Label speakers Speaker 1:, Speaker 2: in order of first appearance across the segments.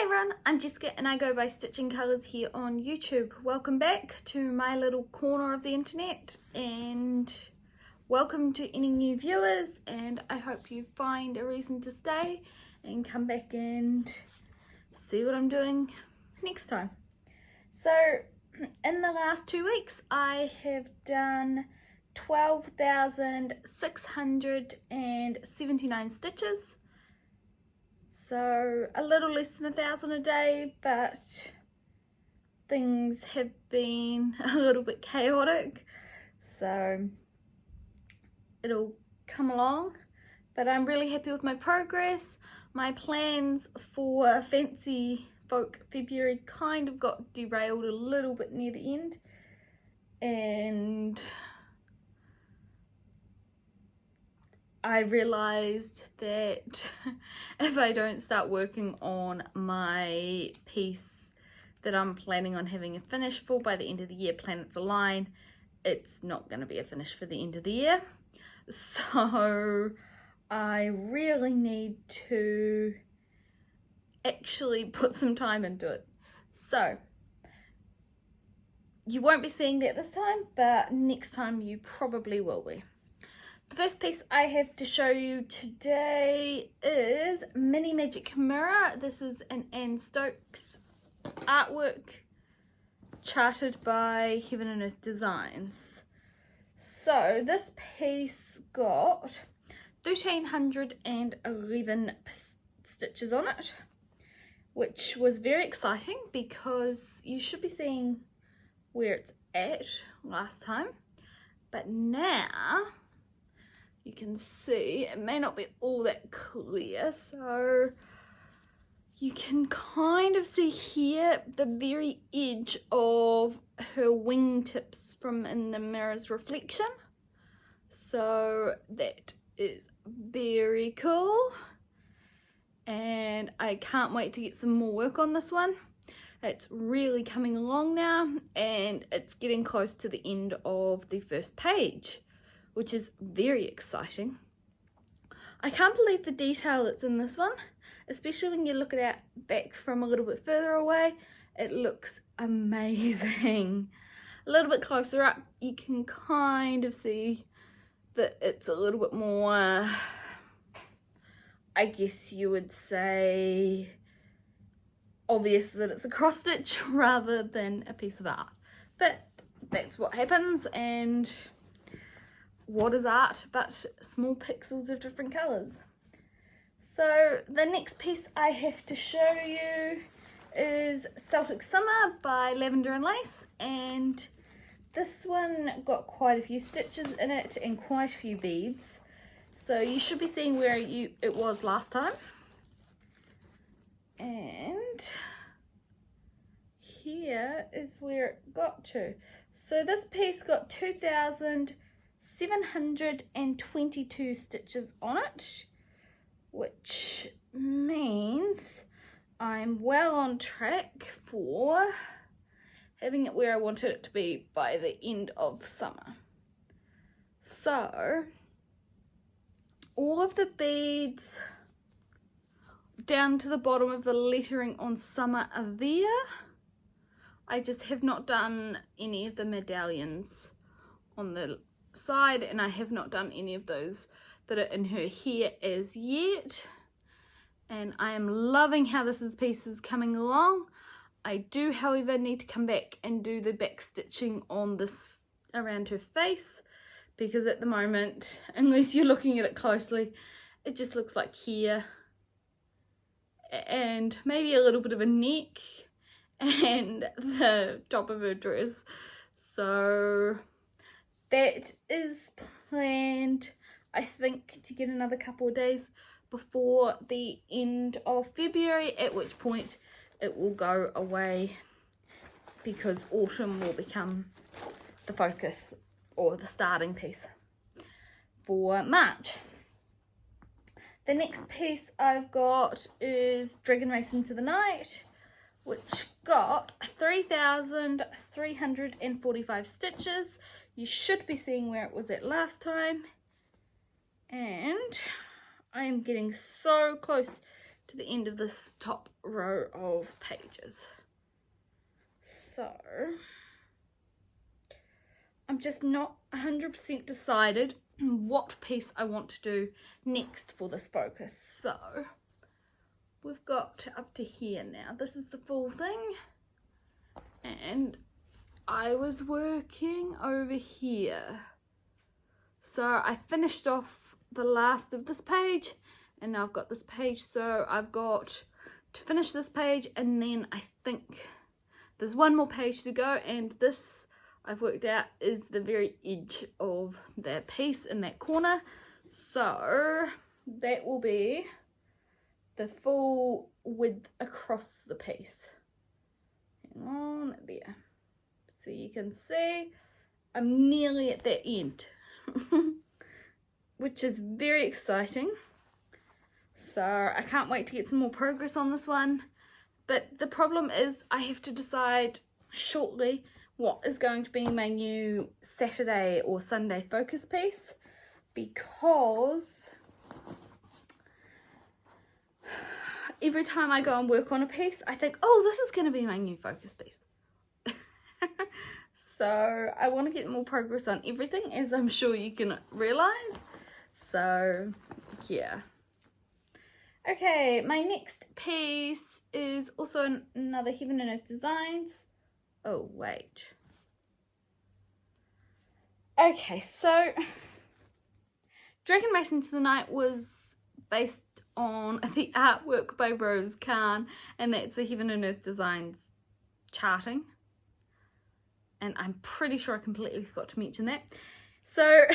Speaker 1: Hi everyone, I'm Jessica and I go by Stitching Colours here on YouTube. Welcome back to my little corner of the internet and welcome to any new viewers, and I hope you find a reason to stay and come back and see what I'm doing next time. So in the last 2 weeks I have done 12,679 stitches. So a little less than 1,000 a day, but things have been a little bit chaotic, so it'll come along. But I'm really happy with my progress. My plans for Fancy Folk February kind of got derailed a little bit near the end, and I realised that if I don't start working on my piece that I'm planning on having a finish for by the end of the year, Planets Align, it's not going to be a finish for the end of the year. So I really need to actually put some time into it. So you won't be seeing that this time, but next time you probably will be. The first piece I have to show you today is Mini Magic Mirror. This is an Anne Stokes artwork charted by Heaven and Earth Designs. So this piece got 1,311 stitches on it, which was very exciting because you should be seeing where it's at last time, but now you can see it may not be all that clear, so you can kind of see here the very edge of her wingtips from in the mirror's reflection. So that is very cool, and I can't wait to get some more work on this one. It's really coming along now, and it's getting close to the end of the first page, which is very exciting. I can't believe the detail that's in this one, especially when you look at it back from a little bit further away. It looks amazing. A little bit closer up, you can kind of see that it's a little bit more, I guess you would say, obvious that it's a cross stitch rather than a piece of art. But that's what happens, and what is art but small pixels of different colours? So the next piece I have to show you is Celtic Summer by Lavender and Lace, and this one got quite a few stitches in it and quite a few beads. So you should be seeing where it was last time. And here is where it got to. So this piece got 2,722 stitches on it, which means I'm well on track for having it where I want it to be by the end of summer. So all of the beads down to the bottom of the lettering on summer are there. I just have not done any of the medallions on the side, and I have not done any of those that are in her hair as yet, and I am loving how this piece is coming along. I do, however, need to come back and do the back stitching on this around her face, because at the moment, unless you're looking at it closely, it just looks like hair and maybe a little bit of a neck and the top of her dress. So that is planned, I think, to get another couple of days before the end of February, at which point it will go away because autumn will become the focus or the starting piece for March. The next piece I've got is Dragon Race Into the Night, which got 3,345 stitches. You should be seeing where it was at last time, and I am getting so close to the end of this top row of pages. So I'm just not 100% decided what piece I want to do next for this focus. So we've got up to here now. This is the full thing, and I was working over here. So I finished off the last of this page, and now I've got this page. So I've got to finish this page, and then I think there's one more page to go, and this I've worked out is the very edge of that piece in that corner. So that will be the full width across the piece. Hang on, there. So you can see I'm nearly at that end, which is very exciting. So I can't wait to get some more progress on this one. But the problem is I have to decide shortly what is going to be my new Saturday or Sunday focus piece, because every time I go and work on a piece, I think, oh, this is going to be my new focus piece. So I want to get more progress on everything, as I'm sure you can realize. So yeah. Okay, my next piece is also another Heaven and Earth Designs. Oh, wait. Okay, so Dragon Mace into the Night was based on the artwork by Rose Khan, and that's a Heaven and Earth Designs charting. And I'm pretty sure I completely forgot to mention that. So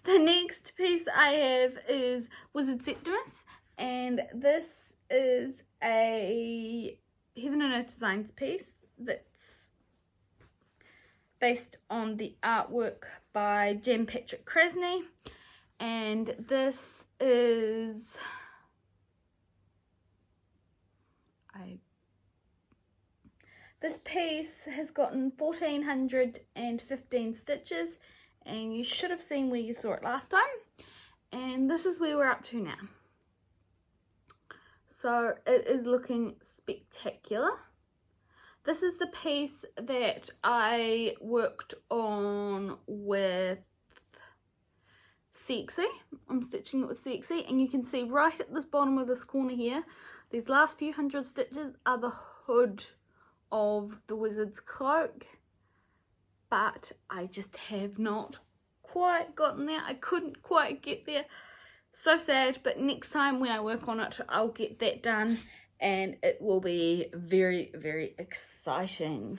Speaker 1: the next piece I have is Wizard Septimus, and this is a Heaven and Earth Designs piece that's based on the artwork by Jan Patrick Krasny, and this is this piece has gotten 1415 stitches, and you should have seen where you saw it last time, and this is where we're up to now. So it is looking spectacular. This is the piece that I worked on with CXC. I'm stitching it with CXC, and you can see right at this bottom of this corner here, these last few hundred stitches are the hood of the wizard's cloak, but I just have not quite gotten there. I couldn't quite get there. So sad, but next time when I work on it, I'll get that done, and it will be very, very exciting.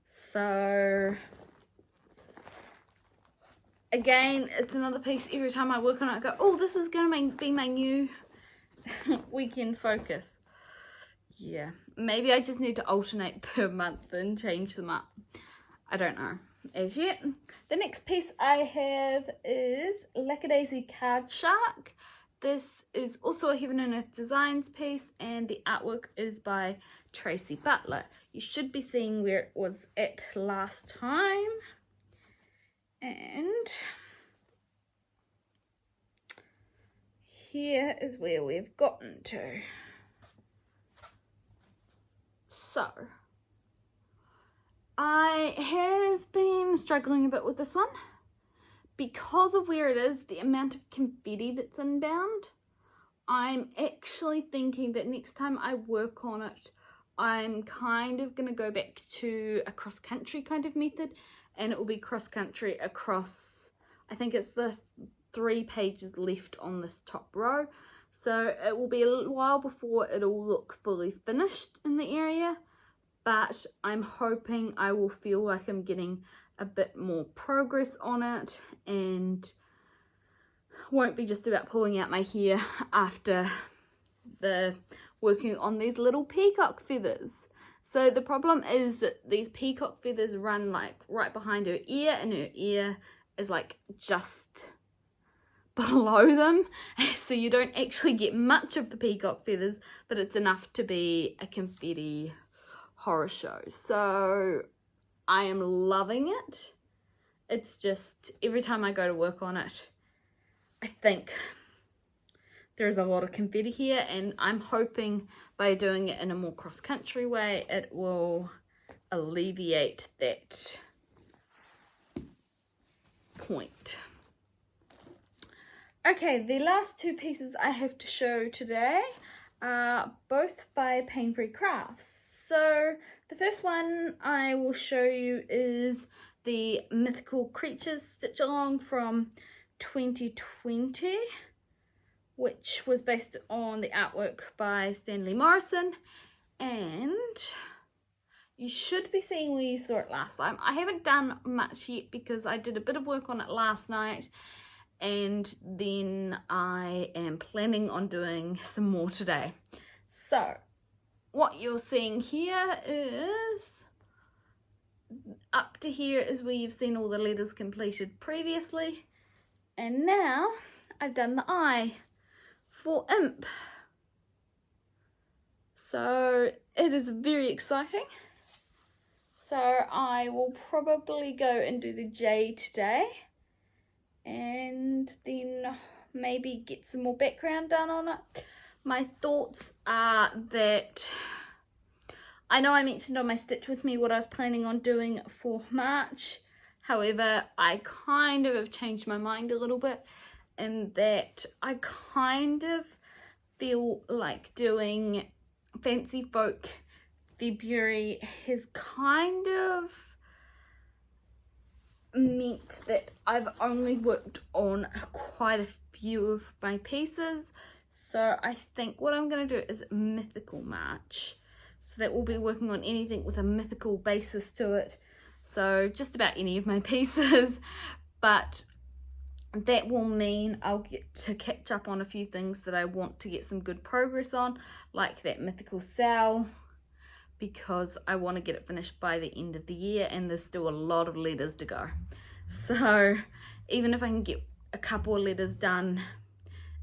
Speaker 1: So again, it's another piece. Every time I work on it, I go, oh, this is gonna be my new weekend focus. Yeah, maybe I just need to alternate per month and change them up. I don't know as yet. The next piece I have is Lackadaisy Card Shark. This is also a Heaven and Earth Designs piece, and the artwork is by Tracy Butler. You should be seeing where it was at last time. And here is where we've gotten to. So I have been struggling a bit with this one because of where it is, the amount of confetti that's inbound. I'm actually thinking that next time I work on it, I'm kind of going to go back to a cross-country kind of method, and it will be cross-country across, I think it's the 3 pages left on this top row. So it will be a little while before it'll look fully finished in the area, but I'm hoping I will feel like I'm getting a bit more progress on it, and won't be just about pulling out my hair after the working on these little peacock feathers. So the problem is that these peacock feathers run like right behind her ear, and her ear is like just below them, so you don't actually get much of the peacock feathers, but it's enough to be a confetti horror show. So I am loving it. It's just every time I go to work on it, I think there's a lot of confetti here, and I'm hoping by doing it in a more cross-country way it will alleviate that point. Okay, the last two pieces I have to show today are both by Pain Free Crafts. So the first one I will show you is the Mythical Creatures Stitch Along from 2020, which was based on the artwork by Stanley Morrison, and you should be seeing where you saw it last time. I haven't done much yet because I did a bit of work on it last night, and then I am planning on doing some more today. So what you're seeing here is, up to here is where you've seen all the letters completed previously, and now I've done the eye for Imp. So it is very exciting. So I will probably go and do the J today, and then maybe get some more background done on it. My thoughts are that, I know I mentioned on my Stitch With Me what I was planning on doing for March. However, I kind of have changed my mind a little bit, in that I kind of feel like doing Fancy Folk February has kind of meant that I've only worked on quite a few of my pieces. So I think what I'm going to do is Mythical March. So that we'll be working on anything with a mythical basis to it. So just about any of my pieces. But that will mean I'll get to catch up on a few things that I want to get some good progress on, like that Mythical Cell, because I want to get it finished by the end of the year, and there's still a lot of letters to go. So even if I can get a couple of letters done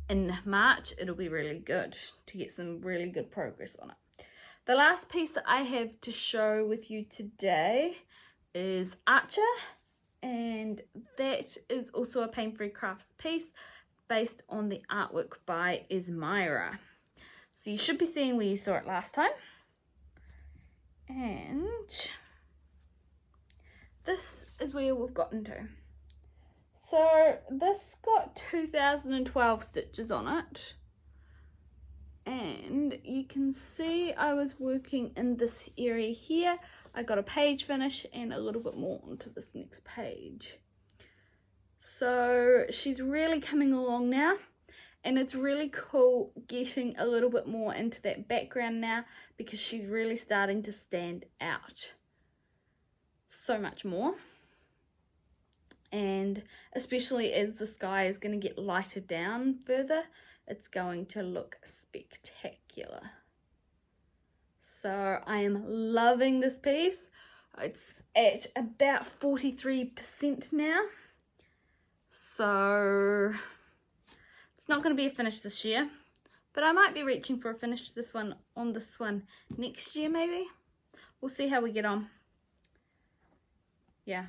Speaker 1: in March, it'll be really good to get some really good progress on it. The last piece that I have to show with you today is Atcha, and that is also a Pain Free Crafts piece based on the artwork by Esmira. So you should be seeing where you saw it last time. And this is where we've gotten to. So this got 2012 stitches on it, and you can see I was working in this area here. I got a page finish and a little bit more onto this next page. So she's really coming along now. And it's really cool getting a little bit more into that background now, because she's really starting to stand out so much more. And especially as the sky is going to get lighted down further, it's going to look spectacular. So I am loving this piece. It's at about 43% now. So it's not going to be a finish this year, but I might be reaching for a finish this one next year maybe. We'll see how we get on. Yeah.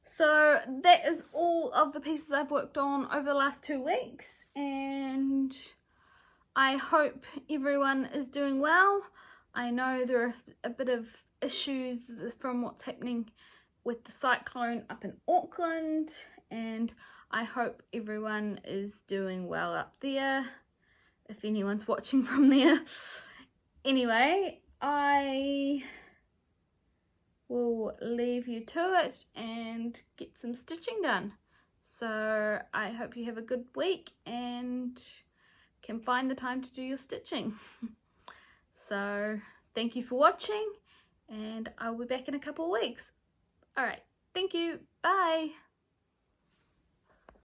Speaker 1: So that is all of the pieces I've worked on over the last 2 weeks, and I hope everyone is doing well. I know there are a bit of issues from what's happening with the cyclone up in Auckland, and I hope everyone is doing well up there, if anyone's watching from there. Anyway, I will leave you to it and get some stitching done. So I hope you have a good week and can find the time to do your stitching. So thank you for watching, and I'll be back in a couple of weeks. All right, thank you, bye.